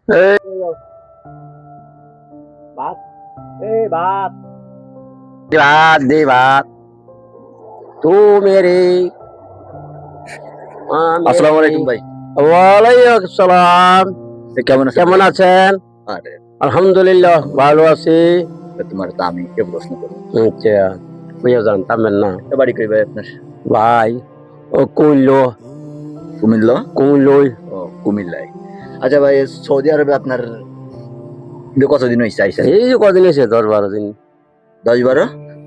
এই ভাত, এই ভাত, ভাত দে ভাত। তু মেরে আসসালামু আলাইকুম ভাই। ওয়ালাইকুম আসসালাম। কেমন আছেন? কেমন আছেন? আরে আলহামদুলিল্লাহ ভালো আছি। তোমার তো আমি কে প্রশ্ন করি। আচ্ছা, বুঝে জানতাম না বাড়ি কই ভাই আপনার? ভাই। ও কইলো কুমিল্লা? কইলই ও কুমিল্লায়। আচ্ছা ভাই, সৌদি আরবে আপনার কতদিন হয়েছে আইসেন? এই যে কদিন এসে 10-12 দিন। 10-12?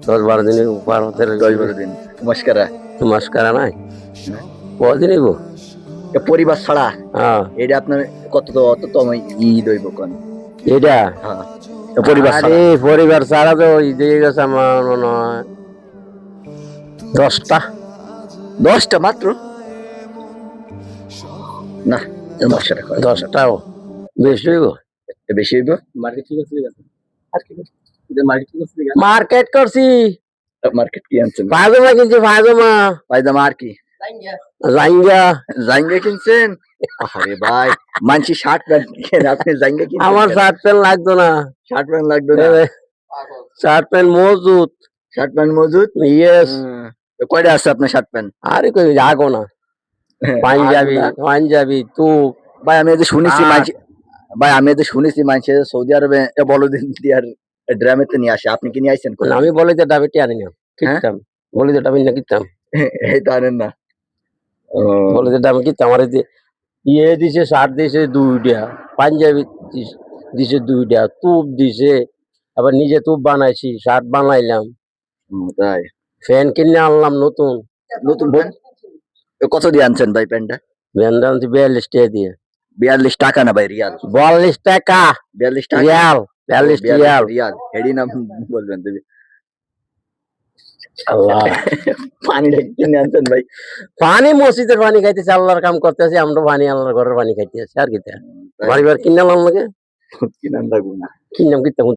10-12 দিনের উপর 10-12 দিন মস্কারা। মাসকারা নাই কদিন হইব? পরিবার ছাড়া হ্যাঁ এটা আপনার কত তো অত তো ঈদ হইব কোন? এটা হ্যাঁ, পরিবার ছাড়া। আরে পরিবার ছাড়া তো দিয়ে গেছে আমার মনে হয় 10টা। 10টা মাত্র? না, মস্কারা করে 10টাও বেশি হইব। বেশি হইব। মার্কেট ঠিক আছে আর কি মার্কেট ঠিক আছে মার্কেট করছি। মার্কেট কি আনছেন? পায়জামা কিনছি পায়জামা পায়জামা আর কি? জাইঙ্গা জাইঙ্গা কিনছেন? আরে ভাই, মানছি শার্ট প্যান্ট কিনেন, আপনি জাইঙ্গা কিনছেন? আমার শার্ট প্যান্ট লাগতো না। শার্ট প্যান্ট লাগতো না? শার্ট প্যান্ট মজুদ। শার্ট প্যান্ট মজুদ? ইয়েস। কয়টা আছে আপনার শার্ট প্যান্ট? আরে কই আগো না। পাঞ্জাবি পাঞ্জাবি তু ভাই আমি এই যে শুনেছি মানছি, ভাই আমি এই যে শুনেছি মানছি সৌদি আরবে বলদিন দিয়ার ড্রামেতে নিয়ে আসে, আপনি কি নিয়ে আইছেন? আমি বলে যে ডাবিটি আনি না কিনতাম। বলে যে ডাবি না কিনতাম। এই তো আনেন না? বলে যে ডাবি কিনতাম। আমার এই যে ইয়ে দিছে শার্ট দিছে 2টা, পাঞ্জাবি দিছে 2টা, তুপ দিছে, আবার নিজে তুপ বানাইছি, শার্ট বানাইলাম, তাই? ফ্যান কিনে আনলাম নতুন। নতুন প্যান্ট কত দিয়ে আনছেন ভাই প্যান্টটা? ফ্যান আনছি 42 টাকা দিয়ে। 42 টাকা না ভাই, রিয়াল। 42 টাকা 42 টাকা রিয়াল। 42 রিয়াল। রিয়াল হেডি নাম বলবেন তুমি। আল্লাহ পানিটা কিনে আনছেন ভাই? পানি মসজিদের পানি খাইতেছি, আল্লাহর কাম করতেছি, আমরা পানি আল্লাহর ঘরের পানি খাইতেছি আর কি। বাড়ি কিনে আনলাম লাগে কিনান লাগবো না। কিনলাম কিনতাম